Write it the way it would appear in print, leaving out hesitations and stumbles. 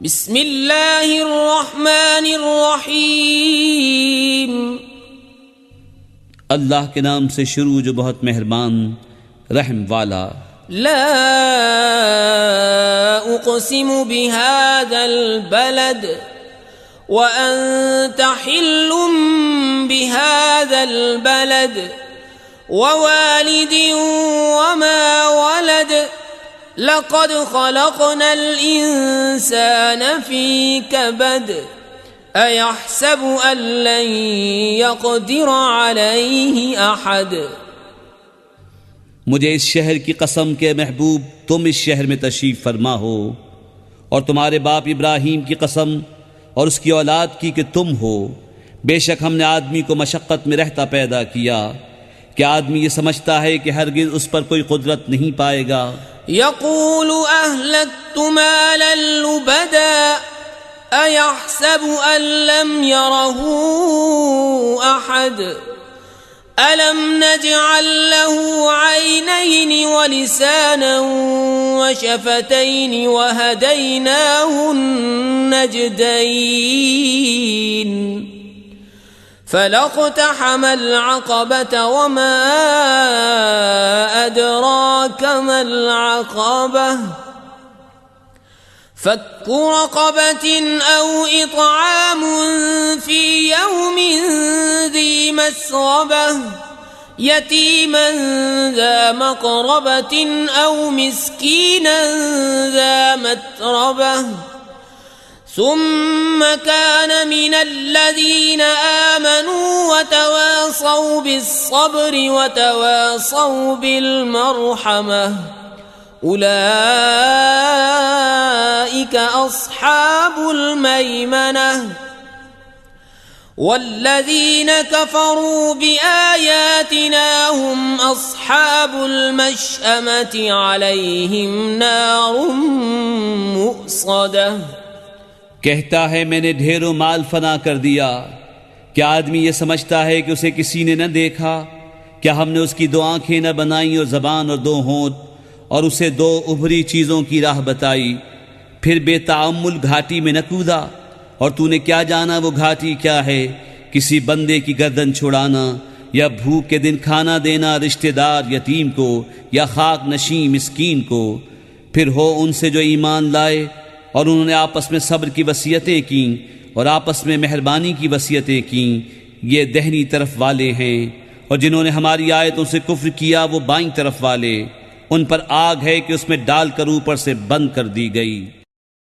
بسم اللہ الرحمن الرحیم، اللہ کے نام سے شروع جو بہت مہربان رحم والا۔ لا اقسم بهذا البلد وانت حل بهذا البلد ووالد وما ولد لقد خلقنا الانسان في كبد ایحسب ان لن يقدر عليه احد۔ مجھے اس شہر کی قسم کے محبوب تم اس شہر میں تشریف فرما ہو، اور تمہارے باپ ابراہیم کی قسم اور اس کی اولاد کی کہ تم ہو۔ بے شک ہم نے آدمی کو مشقت میں رہتا پیدا کیا کہ آدمی یہ سمجھتا ہے کہ ہرگز اس پر کوئی قدرت نہیں پائے گا۔ یقول اہلکت مالا لبدا ایحسب ان لم يره احد ألم نجعل له عينين ولسانا وشفتين وهديناه النجدين فلاقتحم العقبة وما أدراك ما العقبة فك رقبة أو إطعام في يوم ذي مسغبة يتيما ذا مقربة أو مسكينا ذا متربة ثم كان من الذين آمنوا وتواصوا بالصبر وتواصوا بالمرحمة أولئك أصحاب الميمنة والذين كفروا بآياتنا هم أصحاب المشأمة عليهم نار مؤصدة۔ کہتا ہے میں نے ڈھیروں مال فنا کر دیا، کیا آدمی یہ سمجھتا ہے کہ اسے کسی نے نہ دیکھا؟ کیا ہم نے اس کی 2 آنکھیں نہ بنائیں اور زبان اور 2 ہونٹ، اور اسے 2 ابھری چیزوں کی راہ بتائی، پھر بے تعمل گھاٹی میں نہ کودا؟ اور تو نے کیا جانا وہ گھاٹی کیا ہے؟ کسی بندے کی گردن چھڑانا، یا بھوک کے دن کھانا دینا رشتہ دار یتیم کو یا خاک نشین مسکین کو۔ پھر ہو ان سے جو ایمان لائے اور انہوں نے آپس میں صبر کی وصیتیں کیں اور آپس میں مہربانی کی وصیتیں کیں، یہ دہنی طرف والے ہیں، اور جنہوں نے ہماری آیتوں سے کفر کیا وہ بائیں طرف والے، ان پر آگ ہے کہ اس میں ڈال کر اوپر سے بند کر دی گئی۔